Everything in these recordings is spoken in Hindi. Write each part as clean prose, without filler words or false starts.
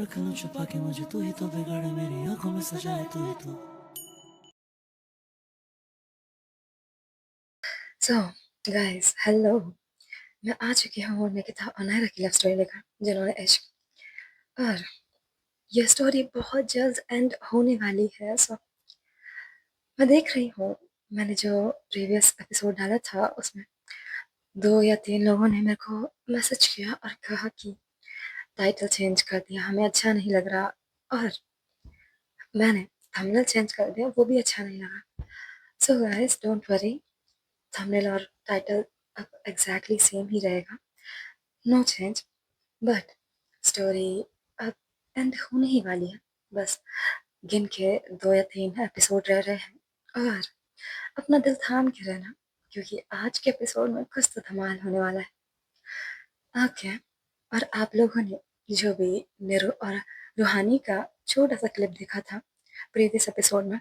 रख लूं छुपा के मुझे, तू ही तो बिगाड़े मेरी आंखों में सजाए तू ही तो। So guys hello. मैं आ चुकी हूँ अपनी किताब अनायरा की लव स्टोरी लेकर, जिन्होंने इश्क। और ये स्टोरी बहुत जल्द एंड होने वाली है। सो मैं देख रही हूँ, मैंने जो प्रीवियस एपिसोड डाला था उसमें 2 या 3 लोगों ने मेरे को मैसेज किया और कहा कि टाइटल चेंज कर दिया, हमें अच्छा नहीं लग रहा। और मैंने थंबनेल चेंज कर दिया, वो भी अच्छा नहीं लगा। So guys don't worry, thumbnail और टाइटल अब एग्जैक्टली सेम ही रहेगा, नो चेंज। बट स्टोरी अब एंड होने ही वाली है। बस गिन के 2 या 3 एपिसोड रह रहे हैं, और अपना दिल थाम के रहना, क्योंकि आज के एपिसोड में कुछ तो धमाल होने वाला है। ओके। और आप लोगों ने जो भी निरु और रूहानी का छोटा सा क्लिप देखा था प्रीवियस एपिसोड में,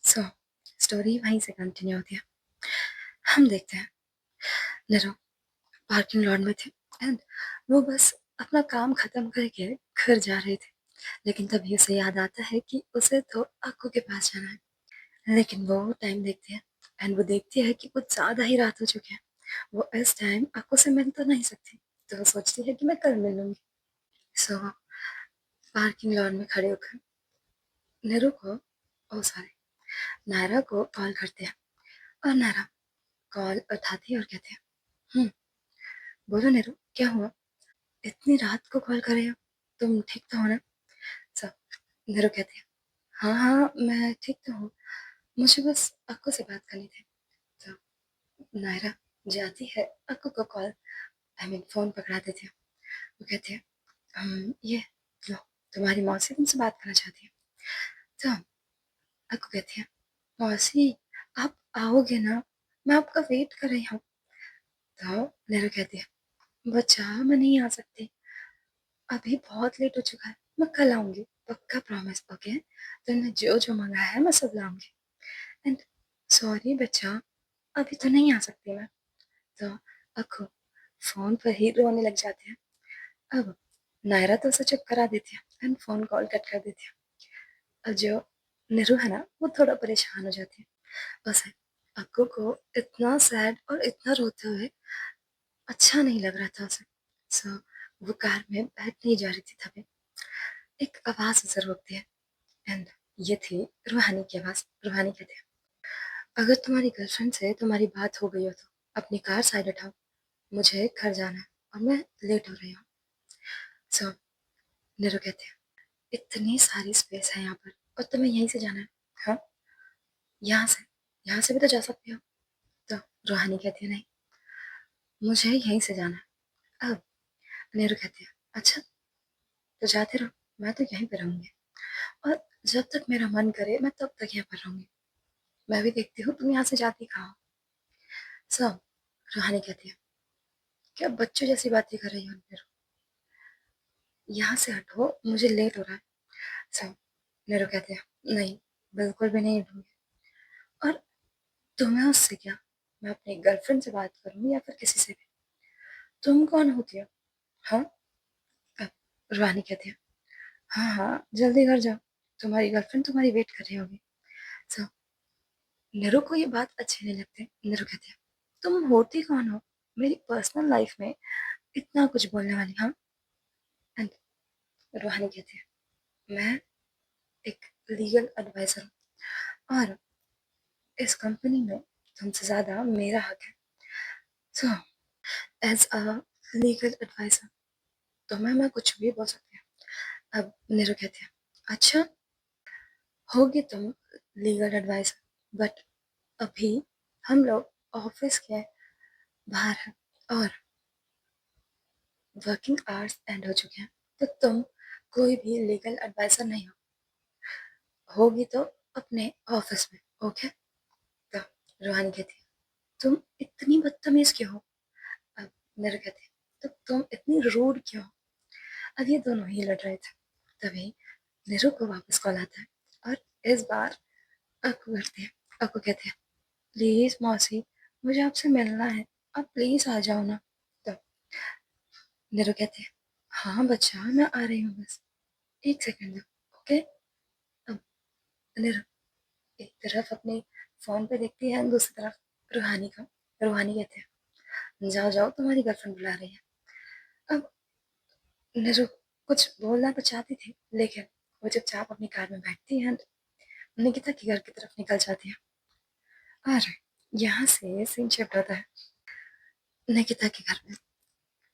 सो स्टोरी वहीं से कंटिन्यू होती है। हम देखते हैं, निरु पार्किंग लॉट में थे एंड वो बस अपना काम खत्म करके घर जा रहे थे। लेकिन तभी उसे याद आता है कि उसे तो अक्कू के पास जाना है। लेकिन वो टाइम देखती है एंड वो देखती है कि कुछ ज्यादा ही रात हो चुकी है। वो इस टाइम अक्कू से मिल तो नहीं सकती, तो वो सोचती है कि मैं कल मिलूंगी। सो पार्किंग लॉट में खड़े होकर नीरू को, ओ सॉरी, नायरा को कॉल करते हैं। और नायरा कॉल उठाती है और कहते हैं, बोलो नीरू, क्या हुआ? इतनी रात को कॉल कर रही हो, तुम ठीक तो हो ना? सब नीरू कहती है, हाँ हाँ मैं ठीक तो हूँ, मुझे बस अक्कू से बात करनी थी। तो नायरा जाती है अक्कू को कॉल, आई मीन फोन पकड़ा देती है। वो कहती है, ये लो, तुम्हारी मौसी तुमसे बात करना चाहती है। तो अक्कू कहती है, मौसी आप आओगे ना, मैं आपका वेट कर रही हूँ। तो नीरू कहती है, बच्चा मैं नहीं आ सकती, अभी बहुत लेट हो चुका है, मैं कल आऊंगी, पक्का प्रॉमिस, ओके? तुमने जो जो मंगाया है मैं सब लाऊंगी। एंड सॉरी बच्चा, अभी तो नहीं आ सकती मैं। तो अक्कू फोन पर ही रोने लग जाते हैं। अब नायरा तो उसे चुप करा देती है एंड फोन कॉल कट कर देती है। और जो निरू है ना, वो थोड़ा परेशान हो जाती है। बस अक्कू को इतना सैड और इतना रोते हुए अच्छा नहीं लग रहा था उसे। सो वो कार में बैठ नहीं जा रही थी तभी एक आवाज उसे रोकती है। एंड ये थी रूहानी की आवाज। रूहानी कहती है, अगर तुम्हारी गर्लफ्रेंड से तुम्हारी बात हो गई हो तो अपनी कार साइड हटाओ, मुझे घर जाना है और मैं लेट हो रही हूँ। सो नीरू कहते हैं, इतनी सारी स्पेस है यहाँ पर और तुम्हें यहीं से जाना है? हाँ, यहाँ से, यहाँ से भी तो जा सकती हो। तो रूहानी कहती है, नहीं, मुझे यहीं से जाना है। अब नीरू कहती है, अच्छा तो जाते रहो, मैं तो यहीं पर रहूंगी, और जब तक मेरा मन करे मैं तब तक यहाँ पर रहूंगी। मैं भी देखती हूँ तुम यहाँ से जाती कहाँ हो। सब रूहानी कहती है, क्या बच्चों जैसी बातें कर रही हो नीरू, यहाँ से हटो, मुझे लेट हो रहा है। सब नीरू कहती है, नहीं, बिल्कुल भी नहीं हटूंगी। और तुम्हें उससे क्या, मैं अपनी गर्लफ्रेंड से बात करूँ या फिर किसी से भी, तुम कौन होती हो? हाँ। अब रूहानी कहती है, हाँ हाँ जल्दी घर जाओ, तुम्हारी गर्लफ्रेंड तुम्हारी वेट कर रही होगी। सब नीरू को ये बात अच्छी नहीं लगती। नीरू कहती है, तुम होती कौन हो मेरी पर्सनल लाइफ में इतना कुछ बोलने वाली? हाँ। एंड रूहानी कहती है, मैं एक लीगल एडवाइजर हूँ और इस कंपनी में तुमसे ज्यादा मेरा हक है। So as a legal adviser तुम्हें मैं कुछ भी बोल सकती हूँ। अब नीरू कहती है, अच्छा, होगी तुम लीगल एडवाइजर, बट अभी हम लोग ऑफिस के बाहर हैं और वर्किंग आवर्स एंड हो चुके हैं, तो तुम कोई भी लीगल एडवाइजर नहीं हो, होगी तो अपने ऑफिस में, ओके? तो रूहानी कहती है, तुम इतनी बदतमीज क्यों हो? अब नीरू कहती है, तो तुम इतनी रूड क्यों हो? अब ये दोनों ही लड़ रहे थे, तभी नीरू को वापस कॉल आता है। और इस बार अक्कू करती है। अक्कू कहती है, प्लीज मौसी, मुझे आपसे मिलना है, आप प्लीज आ जाओ ना। तो नीरू कहती है, हाँ बच्चा मैं आ रही हूँ बस। 1 सेकंड दो, ओके? अब निर एक तरफ अपने फ़ोन पे देखती है, दूसरी तरफ रूहानी का। रूहानी कहते हैं, "जाओ, जाओ तुम्हारी गर्लफ्रेंड बुला रही है।" अब निरु कुछ बोलना तो चाहती थी, लेकिन वो चुपचाप अपनी कार में बैठती है, निकिता के घर की तरफ निकल जाती है। और यहाँ से सीन शिफ्ट होता है निकिता के घर में।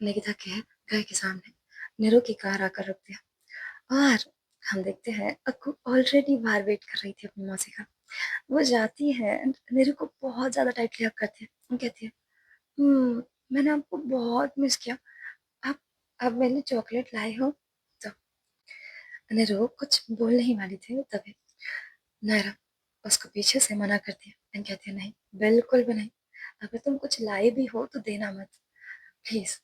निकिता के घर के सामने निरु की कार आकर रुकती है और हम देखते हैं अक्कू ऑलरेडी बाहर वेट कर रही थी अपनी मौसी का। वो जाती है एंड निरु को बहुत ज़्यादा टाइटली हग करती है। वो कहती है, मैंने आपको बहुत मिस किया। आप अब मेरे लिए चॉकलेट लाए हो?" तो निरु कुछ बोलने ही वाली थी तभी नायरा उसको पीछे से मना करती है एंड कहती है, नहीं, बिल्कुल भी नहीं। अगर तुम कुछ लाए भी हो तो देना मत, प्लीज।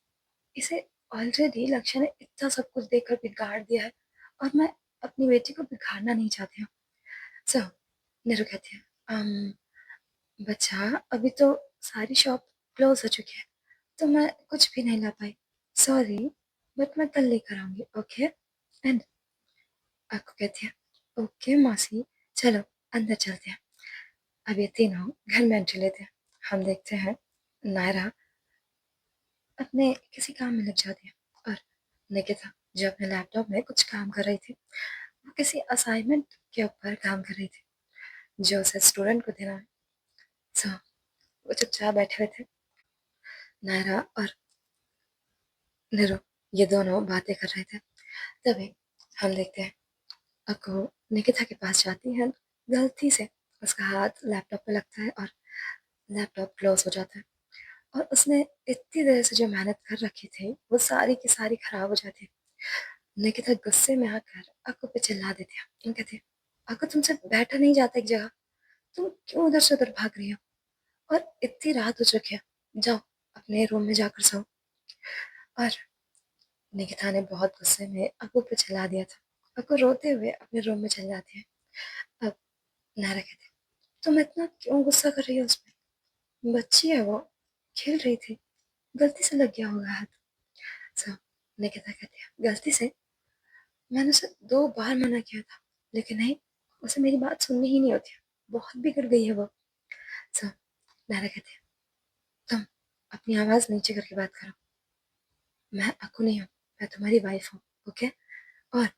इसे ऑलरेडी लक्ष्य ने इतना सब कुछ देकर बिगाड़ दिया है और मैं अपनी बेटी को बिगाड़ना नहीं चाहती हूँ। सो नीरू कहती है, बच्चा, अभी तो सारी शॉप क्लोज हो चुकी है तो मैं कुछ भी नहीं ला पाई। सॉरी, बट मैं कल लेकर आऊंगी, ओके? एंड आपको कहती है, ओके मौसी, चलो अंदर चलते हैं। अब ये तीनों घर में एंट्री लेते हैं। हम देखते हैं नायरा अपने किसी काम में लग जाती है और निकिता जो अपने लैपटॉप में कुछ काम कर रही थी, वो किसी असाइनमेंट के ऊपर काम कर रही थी जो उसे स्टूडेंट को देना है। सो वो चुपचाप बैठे हुए थे। नायरा और निरु ये दोनों बातें कर रहे थे। तभी हम देखते हैं अक्कू निकिता के पास जाती है। गलती से उसका हाथ लैपटॉप पे लगता है और लैपटॉप क्लोज हो जाता है और उसने इतनी देर से जो मेहनत कर रखी थी वो सारी की सारी खराब हो जाती है। निकिता गुस्से में आकर अक्कू पे चिल्ला देती है। तुम कहती है, अक्कू तुमसे बैठा नहीं जाता एक जगह, तुम क्यों उधर से उधर भाग रही हो? और इतनी रात हो चुकी है, जाओ अपने रूम में जाकर सो। और निकिता ने बहुत गुस्से में अक्कू पे चिल्ला दिया था। अक्कू रोते हुए अपने रूम में चली जाती है। अब नायरा कहती है, तुम इतना क्यों गुस्सा कर रही हो उसमें? बच्ची है वो, खेल रही थी, गलती से लग गया होगा हाथ। सो निकिता कहती है, गलती से? मैंने उसे 2 बार मना किया था, लेकिन नहीं, उसे मेरी बात सुननी ही नहीं होती है। बहुत बिगड़ गई है वो। सो नायरा कहती है, तुम अपनी आवाज़ नीचे करके बात करो। मैं अक्कू नहीं हूँ, मैं तुम्हारी वाइफ हूँ, ओके? और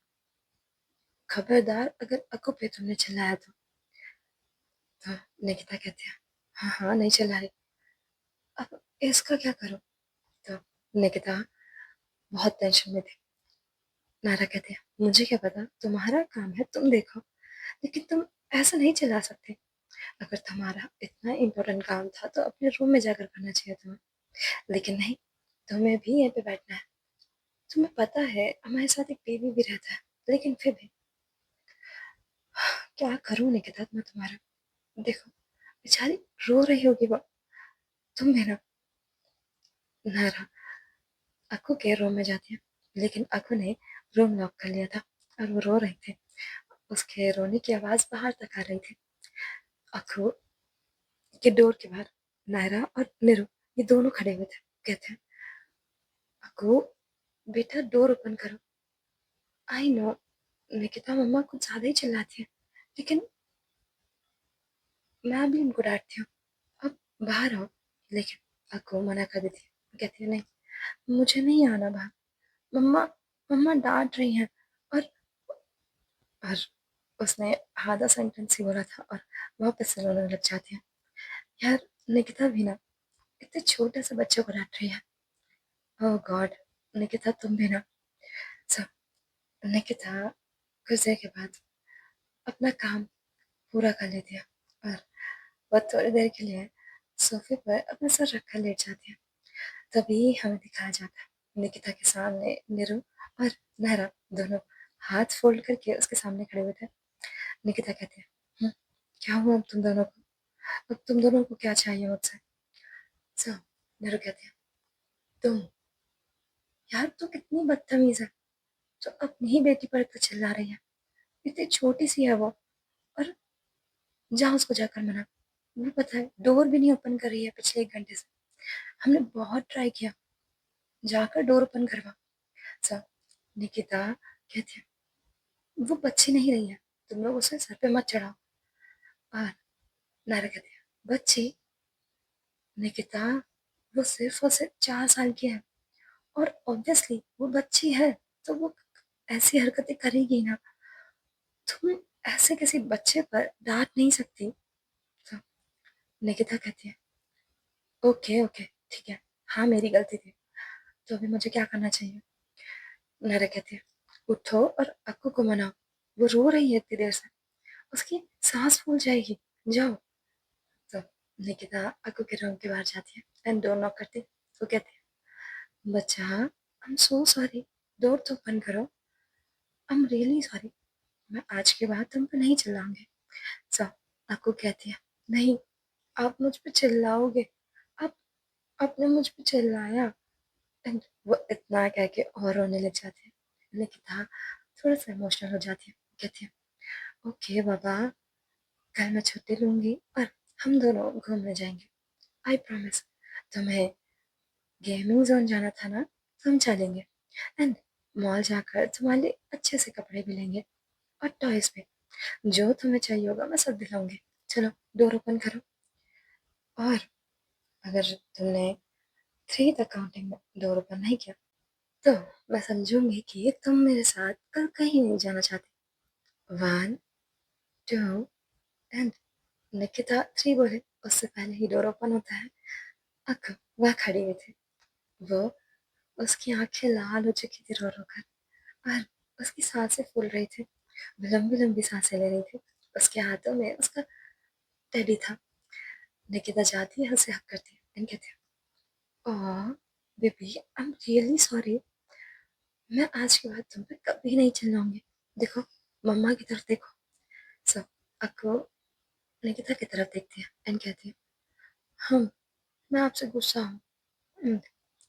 खबरदार अगर अक्कू पे तुमने चिल्लाया तो निकिता कहती है, हाँ हाँ, नहीं चिल्ला रही। अब इसका क्या करूँ? तो निकिता बहुत टेंशन में थी। नायरा कहती है, मुझे क्या पता, तुम्हारा काम है, तुम देखो, लेकिन तुम ऐसा नहीं चिल्ला सकते। अगर तुम्हारा इतना इम्पोर्टेंट काम था तो अपने रूम में जाकर करना चाहिए तुम्हें, लेकिन नहीं, तुम्हें भी यहीं पे बैठना है। तुम्हें पता है हमारे साथ एक बेबी भी रहता है, लेकिन फिर भी क्या करूँ निकिता मैं तुम्हारा? देखो, बेचारी रो रही होगी वो, तुम भी ना। नायरा अक्कू के रूम में जाती है, लेकिन अक्कू ने रूम लॉक कर लिया था और वो रो रही थी। उसके रोने की आवाज़ बाहर तक आ रही थी। अक्कू के डोर के बाहर नायरा और निरु ये दोनों खड़े हुए थे। कहते हैं, अक्कू बेटा डोर ओपन करो। आई नो निकिता मम्मा कुछ ज़्यादा ही चिल्लाती है, लेकिन मैं भी उनको डांटती हूँ, अब बाहर आओ। लेकिन अक्कू मना कर देती है, कहती है, नहीं, मुझे नहीं आना बाहर, मम्मा, मम्मा डांट रही हैं। और और उसने आधा सेंटेंस ही बोला था और वापस से रोने लग जाती है। यार निकिता भी ना इतने छोटे से बच्चे को डांट रही है। ओह गॉड, निकिता तुम भी ना। सब निकिता कुछ देर के बाद अपना काम पूरा कर लेती है और वह थोड़ी देर के लिए सोफे पर अपना सर रखकर लेट जाती है। तभी हमें दिखाया जाता है निकिता के सामने निरु और नायरा दोनों हाथ फोल्ड करके उसके सामने खड़े हुए थे। निकिता कहती है, "हम्म, क्या हुआ अब तुम दोनों को? अब तुम दोनों को क्या चाहिए मुझसे?" सो निरु कहती है, तुम, यार तू कितनी बदतमीज है, तो अपनी ही बेटी पर तो चिल्ला रही है। इतनी छोटी सी है वो, और जा उसको जाकर मना। वो पता है डोर भी नहीं ओपन कर रही है पिछले 1 घंटे से। हमने बहुत ट्राई किया, जाकर डोर ओपन करवा। सब निकिता कहती है, वो बच्ची नहीं रही है, तुम लोग उसे सर पे मत चढ़ाओ। और नायरा कहती है, बच्ची? निकिता, वो सिर्फ और सिर्फ 4 साल की है, और ऑब्वियसली वो बच्ची है, तो वो ऐसी हरकतें करेगी ना। तुम ऐसे किसी बच्चे पर डांट नहीं सकती। तो निकिता कहती है, ओके ओके ठीक है, हाँ मेरी गलती थी, तो अभी मुझे क्या करना चाहिए? नायरा कहती है, उठो और अक्कू को मनाओ, वो रो रही है इतनी देर से, उसकी सांस फूल जाएगी, जाओ। तो निकिता अक्कू के रूम के बाहर जाती है एंड डोर नॉक करती है। वो कहती है, बच्चा, I am so sorry, door तो ओपन करो, आई एम रियली सॉरी, मैं आज के बाद तुम पे नहीं चिल्लाऊंगी। सो अक्कू कहती है, नहीं, आप मुझ पे चिल्लाओगे, आप आपने मुझ पे चिल्लाया। एंड वो इतना कह के और रोने लग जाती है। निकिता थोड़ा सा इमोशनल हो जाती है, कहती है, ओके बाबा, कल मैं छुट्टी लूंगी और हम दोनों घूमने जाएंगे, आई प्रॉमिस। तुम्हें गेमिंग जोन जाना था ना, तो हम चलेंगे, एंड मॉल जाकर तुम्हारे लिए अच्छे से कपड़े भी लेंगे, और टॉयज भी, जो तुम्हें चाहिए होगा मैं सब दिलाऊंगी। चलो डोर ओपन करो। और अगर तुमने 3 तक काउंटिंग में डोर ओपन नहीं किया, तो मैं समझूंगी कि तुम मेरे साथ कल कहीं नहीं जाना चाहती। 1, 2 एंड निकिता 3 बोले, उससे पहले ही डोर ओपन होता है। अक वह खड़ी हुई थी, वो, उसकी आंखें लाल हो चुकी थी रो रो कर, और उसकी सांसें फूल रही थी, वो लंबी लंबी सांसें ले रही थी। उसके हाथों में उसका टेडी था। निकिता जाती है, उसे हक करती है एंड कहती है, ओह baby, I am really sorry, मैं आज के बाद तुम पे कभी नहीं चिल्लाऊंगी। देखो, मम्मा की तरफ देखो। सब अक्को निकिता की तरफ देखती है एंड कहती है, हम, मैं आपसे गुस्सा हूँ। "हम्म,"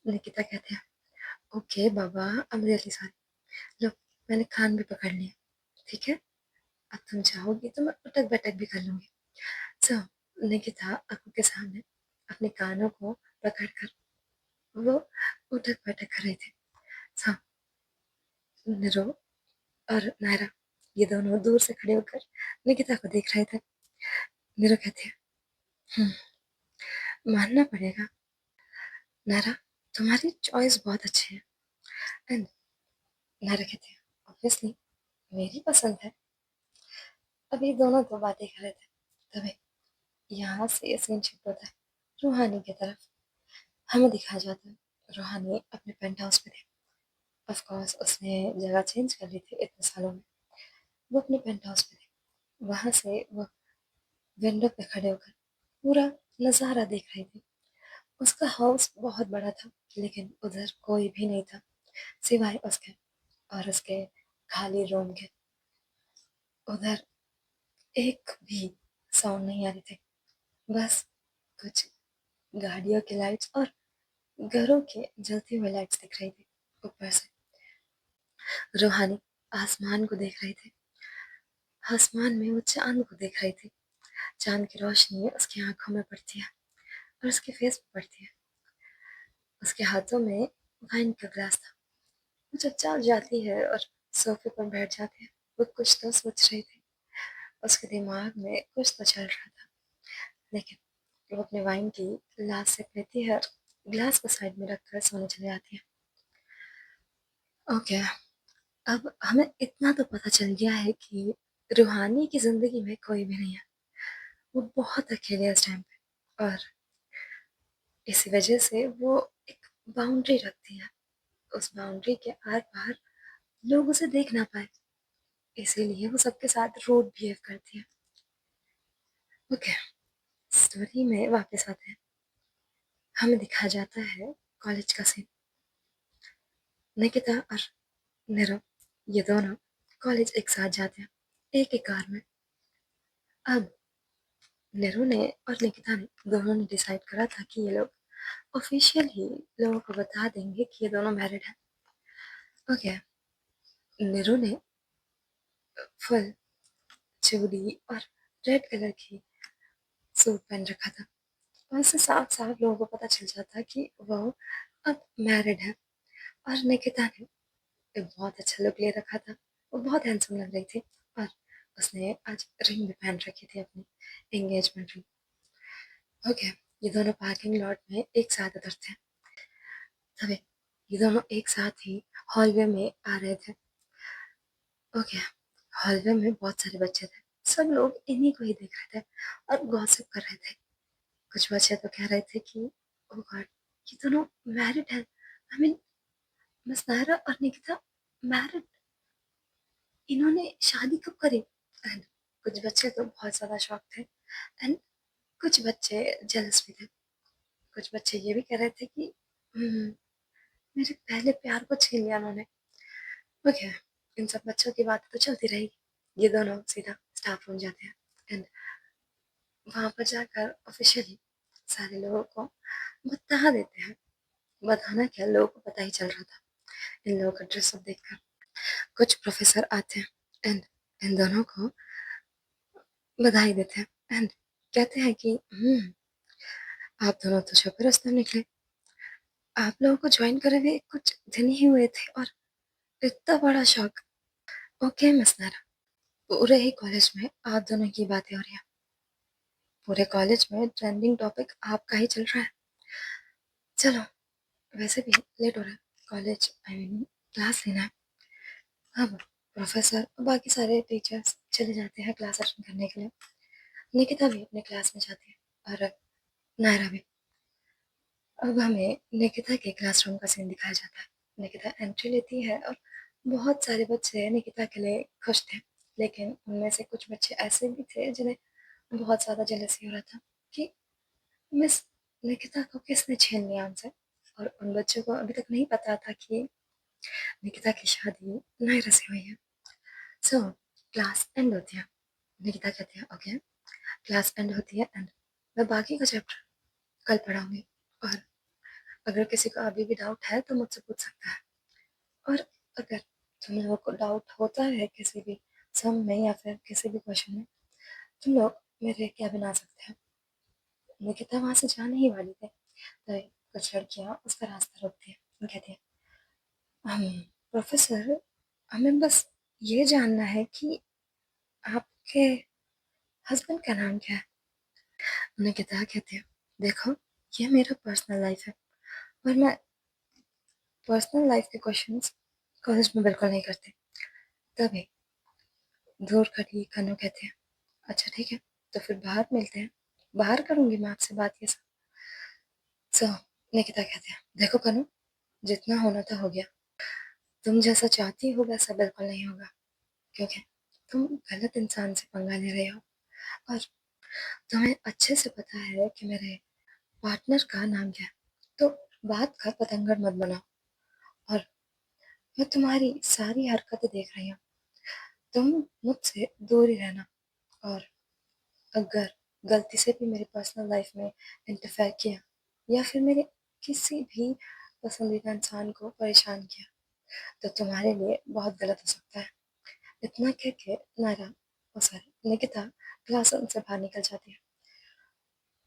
निकिता कहती है, ओके बाबा, आई एम रियली सॉरी, लो, मैंने कान भी पकड़ लिया, ठीक है, अब तुम चाहोगी तो मैं उठक बैठक भी कर लूंगी। सो निकिता अक्कू के सामने अपने कानों को पकड़कर वो उठक बैठक कर रही थी। सो निरो और नायरा, ये दोनों दूर से खड़े होकर निकिता को देख रहे थे। निरो कहती है, मानना पड़ेगा नायरा, तुम्हारी चॉइस बहुत अच्छी है। एंड नायरा कहती है, ऑब्वियसली मेरी पसंद है। अभी दोनों तो बातें कर रहे थे, तभी यहाँ से सीन शिफ्ट होता है रूहानी की तरफ। हमें दिखाया जाता है रूहानी अपने पेंट हाउस में थी। ऑफ कोर्स उसने जगह चेंज कर ली थी इतने सालों में। वो अपने पेंट हाउस में थी, वहां से वो विंडो पे खड़े होकर पूरा नज़ारा देख रही थी। उसका हाउस बहुत बड़ा था, लेकिन उधर कोई भी नहीं था सिवाय उसके और उसके खाली रूम के। उधर एक भी साउंड नहीं आ रही थी, बस कुछ गाड़ियों की लाइट्स और घरों के जलती हुई लाइट्स दिख रही थी ऊपर से। रूहानी आसमान को देख रही थी, आसमान में वो चांद को देख रही थी। चांद की रोशनी उसकी आंखों में पड़ती है और उसके फेस पे पड़ती है। उसके हाथों में वाइन का ग्लास था। वो चुपचाप जाती है और सोफे पर बैठ जाती है। वो कुछ तो सोच रही थी, उसके दिमाग में कुछ तो चल रहा था, लेकिन वो अपने वाइन की ग्लास से पीती है और ग्लास को साइड में रखकर सोने चली जाती है। ओके, अब हमें इतना तो पता चल गया है कि रूहानी की जिंदगी में कोई भी नहीं है। वो बहुत अकेले है इस टाइम पे, और इसी वजह से वो एक बाउंड्री रखती है। उस बाउंड्री के आर पार लोग उसे देख ना पाए, इसीलिए वो सबके साथ रूड बिहेव करती है। ओके, स्टोरी में वापस आते हैं। हमें दिखाया जाता है कॉलेज का सीन। निकिता और नीरव, ये दोनों कॉलेज एक साथ जाते हैं, एक ही कार में। अब नीरू ने और निकिता ने दोनों ने डिसाइड करा था कि ये लोग ऑफिशियल ही लोगों को बता देंगे कि ये दोनों मैरिड हैं। ओके, नीरू ने फुल चूड़ी और रेड कलर की सूट पहन रखा था, और उससे साफ साफ लोगों को पता चल जाता कि वो अब मैरिड है। और निकिता ने एक बहुत अच्छा लुक ले रखा था, वो बहुत हैंडसम लग रही थी और उसने आज रिंग भी पहन रखी थी, अपनी एंगेजमेंट रिंग। ओके, ये दोनों पार्किंग लॉट में एक साथ उतरते हैं। तभी ये दोनों एक साथ ही हॉलवे में आ रहे थे। ओके, हॉलवे में बहुत सारे बच्चे थे, सब लोग इन्हीं को ही देख रहे थे और गॉसिप कर रहे थे। कुछ बच्चे तो कह रहे थे कि ओ गॉड, ये दोनों मैरिड हैं। आई मीन, मिस नायरा और निकिता मैरिड, इन्होंने शादी कब करी? एंड कुछ बच्चे तो बहुत ज़्यादा शॉक थे एंड कुछ बच्चे जेलस भी थे। कुछ बच्चे ये भी कह रहे थे कि "हम्म, मेरे पहले प्यार को छीन लिया उन्होंने"। ओके, इन सब बच्चों की बात तो चलती रहेगी। ये दोनों सीधा स्टाफ रूम जाते हैं एंड वहां पर जाकर ऑफिशियली सारे लोगों को बता देते हैं। बताना क्या, लोगों को पता ही चल रहा था इन लोगों का ड्रेसअप देखकर। कुछ प्रोफेसर आते हैं एंड इन दोनों को बधाई देते हैं एंड कहते हैं कि आप दोनों तो जबरदस्त निकले, आप लोगों को ज्वाइन करे हुए कुछ दिन ही हुए थे और इतना बड़ा शौक। ओके मिस नारा, पूरे ही कॉलेज में आप दोनों की बातें हो रही हैं, पूरे कॉलेज में ट्रेंडिंग टॉपिक आपका ही चल रहा है। चलो, वैसे भी लेट हो रहा है, कॉलेज आई मीन क्लास लेना है। अब प्रोफेसर और बाकी सारे टीचर्स चले जाते हैं क्लास अटेंड करने के लिए। निकिता भी अपने क्लास में जाती है और नायरा भी। अब हमें निकिता के क्लासरूम का सीन दिखाया जाता है। निकिता एंट्री लेती है और बहुत सारे बच्चे निकिता के लिए खुश थे, लेकिन उनमें से कुछ बच्चे ऐसे भी थे जिन्हें बहुत ज़्यादा जेलसी हो रहा था कि मिस निकिता को किसने छीन लिया उनसे। और उन बच्चों को अभी तक नहीं पता था कि निकिता की शादी नायरा से हुई है। सो क्लास एंड होती है। निकिता कहती है ओके, क्लास एंड होती है एंड मैं बाकी का चैप्टर कल पढ़ाऊंगी और अगर किसी को अभी भी डाउट है तो मुझसे पूछ सकता है। और अगर तुम लोगों को डाउट होता है किसी भी सम में या फिर किसी भी क्वेश्चन में, तुम लोग मेरे कैबिन आ सकते हैं। निकिता वहां से जाने ही वाली थी तो कुछ लड़कियां उसका रास्ता रोकती है और कहती है हम प्रोफेसर, हमें बस ये जानना है कि आपके हस्बैंड का नाम क्या है। निकिता कहती है देखो, ये मेरा पर्सनल लाइफ है और मैं पर्सनल लाइफ के क्वेश्चंस कॉलेज में बिल्कुल नहीं करते। तभी दूर खड़ी कन्नू कहते हैं अच्छा ठीक है, तो फिर बाहर मिलते हैं, बाहर करूंगी मैं आपसे बात ये सब। सो निकिता कहते हैं देखो कन्नू, जितना होना था हो गया, तुम जैसा चाहती हो वैसा बिल्कुल नहीं होगा, क्योंकि तुम गलत इंसान से पंगा ले रहे हो और तुम्हें अच्छे से पता है कि मेरे पार्टनर का नाम क्या है। तो बात का पतंगड़ मत बनाओ और मैं तुम्हारी सारी हरकतें देख रही हूँ, तुम मुझसे दूर ही रहना। और अगर गलती से भी मेरी पर्सनल लाइफ में इंटरफेयर किया या फिर मेरे किसी भी पसंदीदा इंसान को परेशान किया तो तुम्हारे लिए बहुत गलत हो सकता है। इतना कह के नायरा, ओ सॉरी निकिता, क्लासरूम से बाहर निकल जाती है।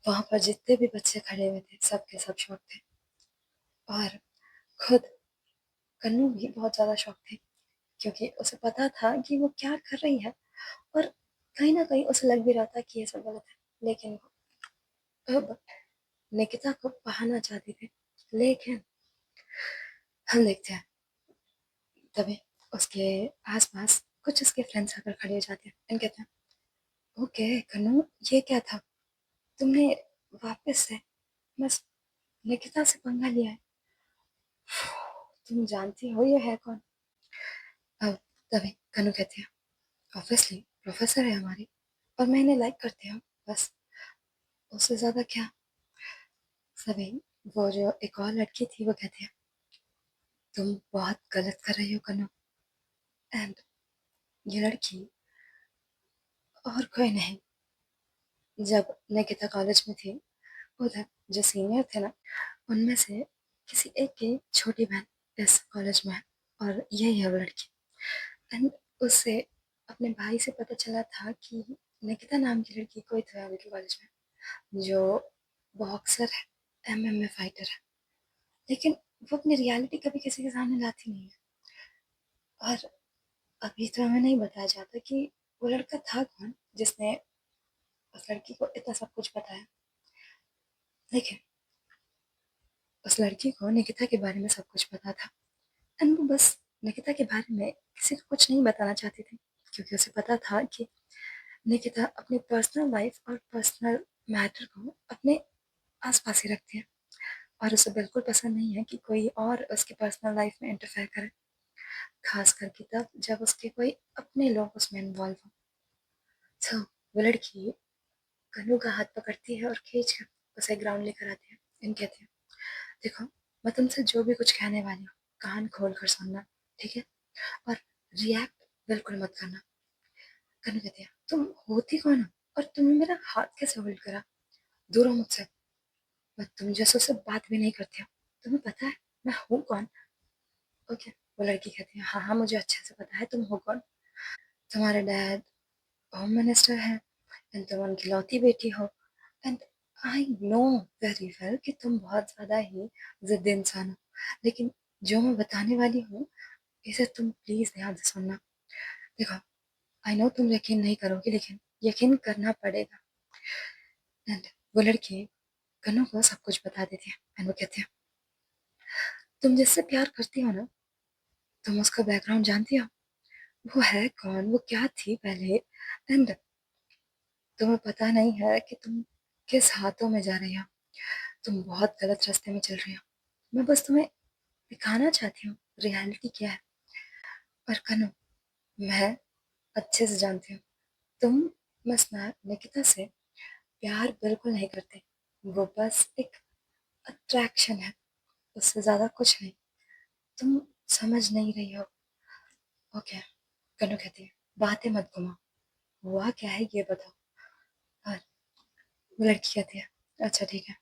वहां पर जितने भी बच्चे खड़े हुए थे सब के सब शौक थे और खुद कन्नू भी बहुत ज्यादा शौक थी, क्योंकि उसे पता था कि वो क्या कर रही है और कहीं ना कहीं उसे लग भी रहा था कि ये सब गलत है, लेकिन वो अब निकिता को बहाना चाहती थी। लेकिन हम देखते हैं तभी उसके आसपास कुछ उसके फ्रेंड्स आकर खड़े हो जाते हैं एंड कहते हैं ओके कन्नू, ये क्या था, तुमने वापस से बस निकिता से पंगा लिया है, तुम जानती हो ये है कौन। अब तभी कन्नू कहती है ऑब्वियसली प्रोफेसर है हमारी और मैं इन्हें लाइक करती हूँ, बस उससे ज्यादा क्या। सभी वो जो एक और लड़की थी वो कहती है तुम बहुत गलत कर रही हो कन्नू। एंड ये लड़की और कोई नहीं, जब निकिता कॉलेज में थी उधर जो सीनियर थे ना, उनमें से किसी एक की छोटी बहन इस कॉलेज में है और यही है वो लड़की। एंड उससे अपने भाई से पता चला था कि निकिता नाम की लड़की कोई तो है उनके कॉलेज में जो बॉक्सर है, एमएमए फाइटर है, लेकिन वो अपनी रियलिटी कभी किसी के सामने लाती नहीं है। और अभी तो हमें नहीं बताया जाता कि वो लड़का था कौन जिसने उस लड़की को इतना सब कुछ बताया। लेकिन उस लड़की को निकिता के बारे में सब कुछ पता था एंड वो बस निकिता के बारे में किसी को कुछ नहीं बताना चाहती थी, क्योंकि उसे पता था कि निकिता अपनी पर्सनल लाइफ और पर्सनल मैटर को अपने आसपास ही रखती है और उसे बिल्कुल पसंद नहीं है कि कोई और उसकी पर्सनल लाइफ में इंटरफेयर करे, खास करके तब जब उसके कोई अपने लोग उसमें इन्वॉल्व हो। तो वो लड़की कन्नू का हाथ पकड़ती है और खींच कर उसे ग्राउंड लेकर आती है एंड कहती है, देखो, मैं तुमसे जो भी कुछ कहने वाली हूँ कान खोल कर सुनना, ठीक है? और रिएक्ट बिल्कुल मत करना। कन्नू कहती है, तुम होती कौन हो और तुमने मेरा हाथ कैसे होल्ड करा? दूर हो मुझसे। मैं तुम जैसों से बात भी नहीं करती हूँ। तुम्हें पता है मैं हूँ कौन? ओके। वो लड़की कहती है, हाँ हाँ मुझे अच्छे से पता है तुम हो कौन। तुम्हारे डैड होम मिनिस्टर हैं एंड तुम उनकी लौती बेटी हो and I know very well कि तुम बहुत ज़्यादा ही जिद्दी इंसान हो, लेकिन जो मैं बताने वाली हूँ इसे तुम प्लीज़ ध्यान से सुनना। देखो, आई नो तुम यकीन नहीं करोगे लेकिन यकीन करना पड़ेगा। एंड वो लड़की कन्नू को सब कुछ बता देती है एंड वो कहती है, तुम जिससे प्यार करती हो ना, तुम उसका बैकग्राउंड जानती हो? वो है कौन, वो क्या थी पहले, एंड तुम्हें पता नहीं है कि तुम किस हाथों में जा रही हो। तुम बहुत गलत रास्ते में चल रही हो। मैं बस तुम्हें दिखाना चाहती हूँ रियलिटी क्या है। और कन्नू, मैं अच्छे से जानती हूँ तुम बस ना निकिता से प्यार बिल्कुल नहीं करते। वो बस एक अट्रैक्शन है, उससे ज्यादा कुछ नहीं। तुम समझ नहीं रही हो। ओके। कन्नू कहती है, बातें मत घुमाओ, हुआ क्या है ये बताओ। और वो लड़की कहती है, अच्छा ठीक है।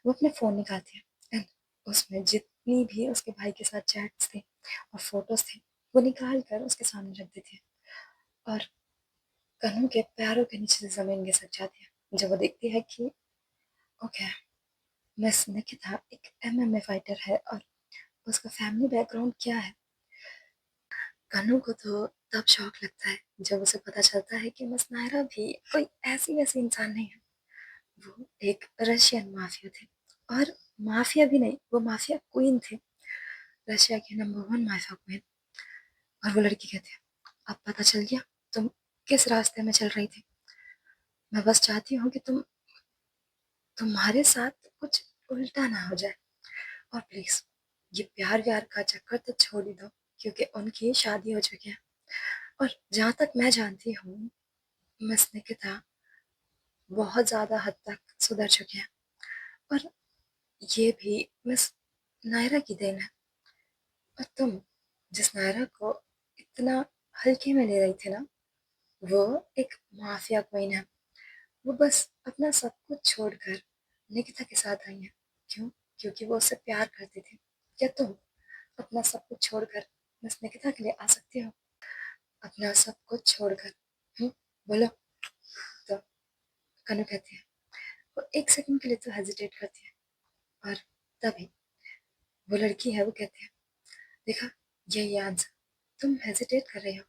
वो अपने फ़ोन निकालती है एंड उसमें जितनी भी उसके भाई के साथ चैट्स थे और फोटोज थे वो निकाल कर उसके सामने रख देती है और कन्नू के पैरों के नीचे से जमीन घिसक जाती है जब वो देखती है कि ओके, मिस निकिता एक एमएमए फाइटर है और उसका फैमिली बैकग्राउंड क्या है। कन्नू को तो तब शौक लगता है जब उसे पता चलता है कि मिस नायरा भी कोई ऐसी वैसी इंसान नहीं है। वो एक रशियन माफिया थे और माफिया भी नहीं, वो माफिया क्वीन थे, रशिया की नंबर वन माफिया क्वीन। और वो लड़की कहती है, अब पता चल गया तुम किस रास्ते में चल रही थी। मैं बस चाहती हूँ कि तुम्हारे साथ कुछ उल्टा ना हो जाए और प्लीज ये प्यार व्यार का चक्कर तो छोड़ ही दो, क्योंकि उनकी शादी हो चुकी है और जहाँ तक मैं जानती हूँ मिस निकिता बहुत ज्यादा हद तक सुधर चुकी है और ये भी मिस नायरा की देन है। और तुम जिस नायरा को इतना हल्के में ले रही थी ना, वो एक माफिया क्वीन है। वो बस अपना सब कुछ छोड़कर निकिता के साथ आई है। क्यों? क्योंकि वो उससे प्यार करती थी। क्या तुम अपना सब कुछ छोड़कर बस निकिता के लिए आ सकती हो? अपना सब कुछ छोड़कर। बोलो। तो कनु कहती है, वो एक सेकंड के लिए तो हेजिटेट करती है और तभी वो लड़की है वो कहती है, देखा, यही आंसर, तुम हेजिटेट कर रहे हो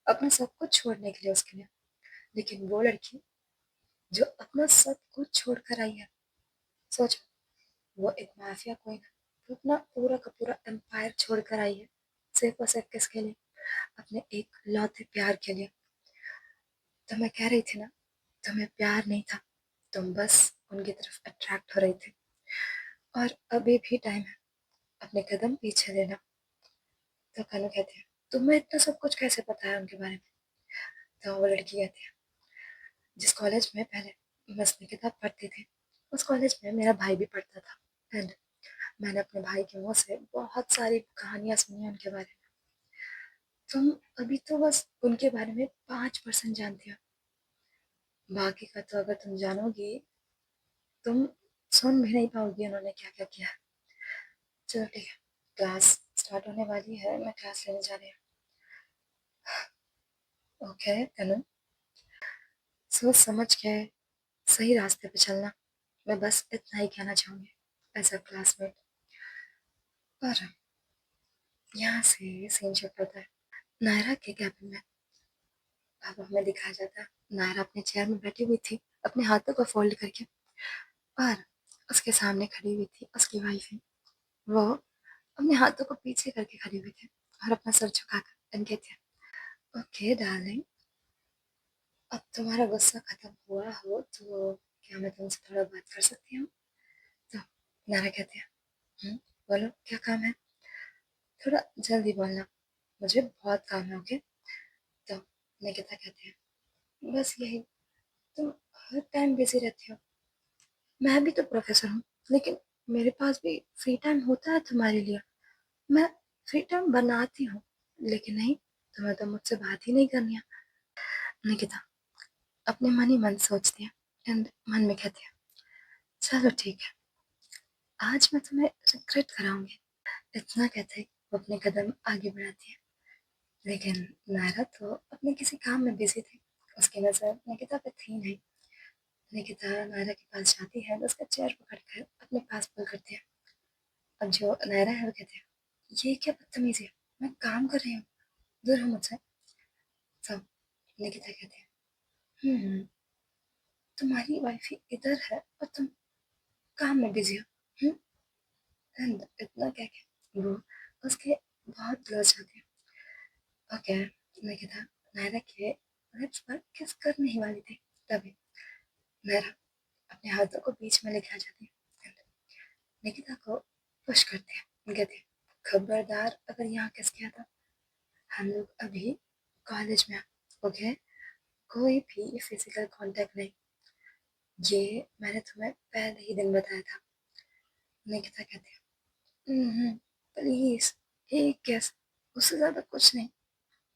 अपना सब कुछ छोड़ने के लिए उसके लिए। लेकिन वो लड़की जो अपना सब कुछ छोड़कर आई है, सोचो, वो एक माफिया क्वीन है, वो अपना पूरा का पूरा एम्पायर छोड़कर आई है सिर्फ और सिर्फ किसके लिए? अपने एक लौते प्यार के लिए। तो मैं कह रही थी ना, तुम्हें प्यार नहीं था, तुम बस उनकी तरफ अट्रैक्ट हो रही थी। और अभी भी टाइम है अपने कदम पीछे लेना। तो कानू कहती है, तुम्हें इतना सब कुछ कैसे पता है उनके बारे में? तो वो लड़की कहती है, जिस कॉलेज में पहले मिस निकिता पढ़ती थी उस कॉलेज में मेरा भाई भी पढ़ता था एंड मैंने अपने भाई के मुंह से बहुत सारी कहानियां सुनी हैं उनके बारे में। तुम अभी तो बस उनके बारे में 5% जानती हो, बाकी का तो अगर तुम जानोगी तुम सुन भी नहीं पाओगी उन्होंने क्या क्या किया है। चलो ठीक है, क्लास स्टार्ट होने वाली है, मैं क्लास लेने जा रही हूँ। ओके तनु, सोच समझ के सही रास्ते पे चलना, मैं बस इतना ही कहना चाहूंगी एज अ क्लासमेट। पर यहाँ से सीन शिफ्ट होता है। नायरा के कैबिन में अब हमें दिखाया जाता है नायरा अपने चेयर में बैठी हुई थी अपने हाथों को फोल्ड करके और उसके सामने खड़ी हुई थी उसकी वाइफ है। वो अपने हाथों को पीछे करके खड़ी हुई थी और अपना सर झुकाकर इनके थे ओके डार्लिंग, अब तुम्हारा गुस्सा खत्म हुआ हो तो क्या मैं तुमसे थोड़ा बात कर सकती हूँ? तो नायरा कहती है "हम्म, बोलो क्या काम है? थोड़ा जल्दी बोलना, मुझे बहुत काम है ओके"। तो निकिता कहती है बस यही, तुम हर टाइम बिजी रहती हो, मैं भी तो प्रोफेसर हूँ, लेकिन मेरे पास भी फ्री टाइम होता है तुम्हारे लिए, मैं फ्री टाइम बनाती हूँ, लेकिन नहीं, तुम्हें तो मुझसे बात ही नहीं करनी है। निकिता अपने मन ही मन सोचती है एंड मन में कहती है चलो ठीक है, आज मैं तुम्हें रिग्रेट कराऊंगी। इतना कहते ही वो अपने कदम आगे बढ़ाती है, लेकिन नायरा तो अपने किसी काम में बिजी थी, उसकी नजर निकिता पे थी नहीं। निकिता नायरा के पास जाती है तो उसका चेयर पकड़कर अपने पास पुल करती है। अब जो नायरा है वो कहती है ये क्या बदतमीजी है, मैं काम कर रही हूँ, दूर हो मुझसे। सब निकिता कहती है तुम्हारी वाइफ इधर है और तुम काम में बिजी हो। एंड इतना कह के वो उसके बहुत क्लोज जाती है। ओके, निकिता नायरा के लिप्स पर किस करने ही वाली थी, तभी नायरा अपने हाथों को बीच में लेके आ जाती है and निकिता को पुश करती है, कहती है खबरदार अगर यहाँ किस किया था, हम लोग अभी कॉलेज में हैं, ओके, कोई भी फिजिकल कांटेक्ट नहीं, ये मैंने तुम्हें पहले ही दिन बताया था। निकिता कहती है प्लीज एक किस, उससे ज्यादा कुछ नहीं,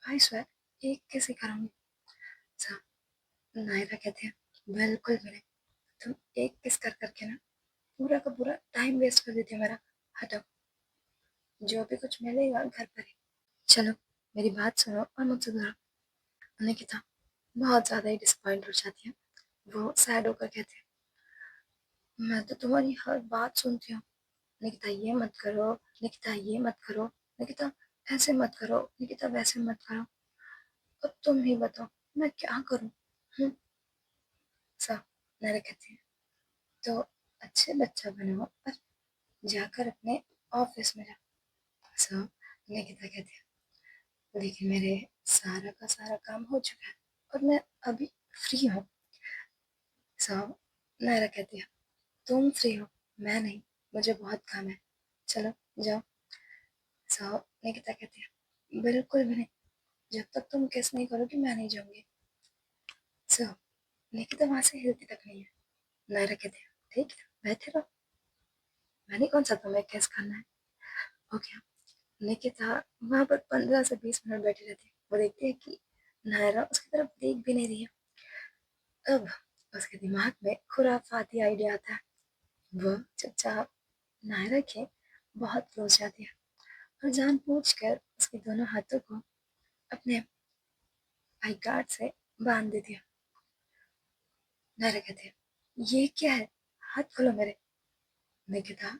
आई स्वेर एक किस ही करूंगी। सब नायरा कहती है बिल्कुल भी नहीं, तुम एक किस कर करके ना पूरा का पूरा टाइम वेस्ट कर देती हो मेरा, हटाओ, जो भी कुछ मिलेगा घर पर ही, चलो मेरी बात सुनो और मुझसे दूर रहो। निकिता बहुत ज्यादा ही डिसअपॉइंट हो जाती है, वो सैड होकर कहती है मैं तो तुम्हारी हर बात सुनती हूँ, निकिता ये मत करो, निकिता ये मत करो, निकिता ऐसे मत करो, निकिता वैसे मत करो, अब तुम ही बताओ मैं क्या करूँ। हम्म, सब नायरा कहती है तो अच्छे बच्चा बनो और जाकर अपने ऑफिस में जाओ। सब निकिता कहती है लेकिन मेरे सारा का सारा काम हो चुका है और मैं अभी फ्री हूँ। सब नायरा कहती है तुम फ्री हो, मैं नहीं, मुझे बहुत काम है, चलो जाओ। सब निकिता कहती है बिल्कुल भी नहीं, जब तक तुम किस नहीं करोगी मैं नहीं जाऊंगी। सब निकिता वहां से हिलती तक नहीं है। नायरा कहती है ठीक है बैठे रहो, मैंने कौन सा तुम्हें किस करना है, ओके। निकिता वहां पर 15 से 20 मिनट बैठी रहती है, वो देखती है कि नायरा उसकी तरफ देख भी नहीं रही है। अब उसके दिमाग में खुराफाती आइडिया आता है, वो चुपचाप नायरा के बहुत क्लोज जाती है और जानबूझकर उसके दोनों हाथों को अपने आई कार्ड से बांध देती है। नायरा कहती है ये क्या है, हाथ खोलो मेरे। निकिता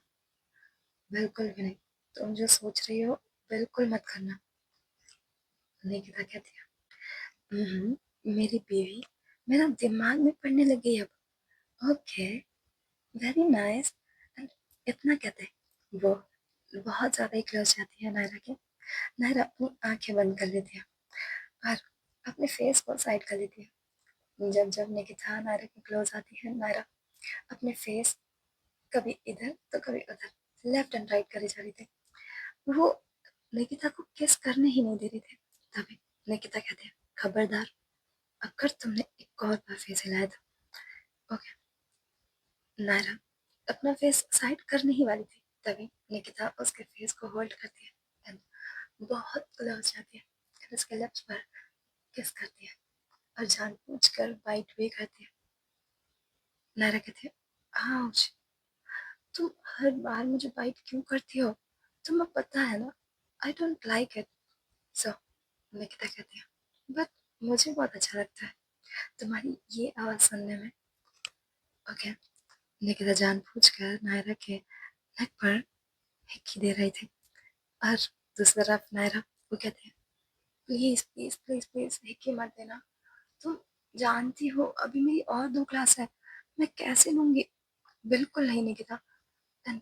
बिल्कुल भी नहीं, तुम जो सोच रही हो बिल्कुल मत करना। निकिता कहती है मेरी बीवी मेरा दिमाग में पढ़ने लग गई अब, ओके, वेरी नाइस। इतना कहते हैं वो बहुत ज्यादा ही क्लोज जाती है नायरा के। नायरा अपनी आंखें बंद कर लेती है और अपने फेस को साइड कर लेती है। जब जब निकिता नायरा के क्लोज आती है, नायरा अपने फेस कभी इधर तो कभी उधर, लेफ्ट एंड राइट करे जा रही थी, वो निकिता को किस करने ही नहीं दे रही थी। तभी निकिता कहते हैं खबरदार अगर तुमने एक और बार फेस हिलाया तो, ओके। नायरा अपना फेस साइड करने ही वाली थी, तभी निकिता उसके फेस को होल्ड करती है and बहुत क्लोज जाती है और उसके लिप्स पर किस करती है और जानबूझकर बाइट भी करती है। नायरा कहती है आउच, तुम हर बार मुझे बाइट क्यों करती हो, तुम्हें पता है ना आई डोंट लाइक इट। सो निकिता कहती है बट मुझे बहुत अच्छा लगता है तुम्हारी ये आवाज सुनने में, ओके। निकिता जानबूझकर नायरा के नेक पर हिक्की दे रही थी और दूसरी तरफ नायरा वो कहती है please, please, please, please Hickey मत देना। तुम जानती हो अभी मेरी और 2 क्लास है, मैं कैसे लूँगी? बिल्कुल नहीं निकिता। एंड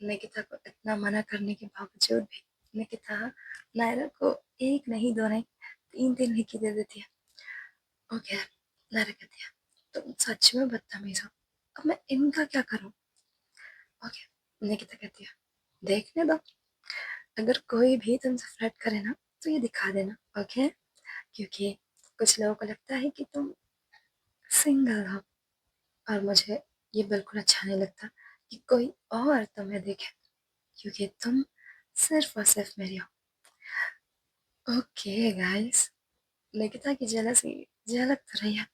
निकिता को इतना मना करने के बावजूद भी निकिता नायरा को 1 नहीं 2 नहीं 3-3 हिक्की दे देती है। ओके, नायरा कहती है, तुम सच में बदतमीज़ हो। अब मैं इनका क्या करूँ? ओके, निकिता कहती है, देखने दो। अगर कोई भी तुमसे फ्लर्ट करे ना, तो ये दिखा देना, ओके? क्योंकि कुछ लोगों को लगता है कि तुम सिंगल हो और मुझे ये बिल्कुल अच्छा नहीं लगता कि कोई और तुम्हें देखे क्योंकि तुम सिर्फ और सिर्फ मेरी हो। ओके गाइस, निकिता की जेलसी झलक तो रही है।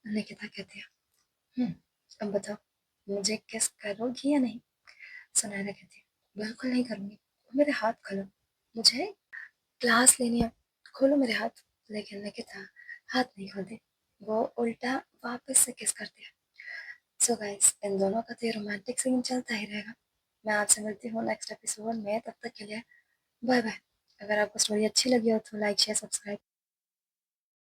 निकिता कहती है, अब बताओ मुझे किस करोगी या नहीं? सुनैना कहती है, बिल्कुल नहीं करूँगी, मेरे हाथ खोलो, मुझे क्लास लेनी है, खोलो मेरे हाथ। लेकिन निकिता हाथ नहीं खोलती, वो उल्टा वापस से किस करती है। सो गाइस, इन दोनों का तो ये रोमांटिक सीन चलता ही रहेगा। मैं आपसे मिलती हूँ नेक्स्ट एपिसोड में, तब तक के लिए बाय बाय। अगर आपको स्टोरी अच्छी लगी हो तो लाइक शेयर सब्सक्राइब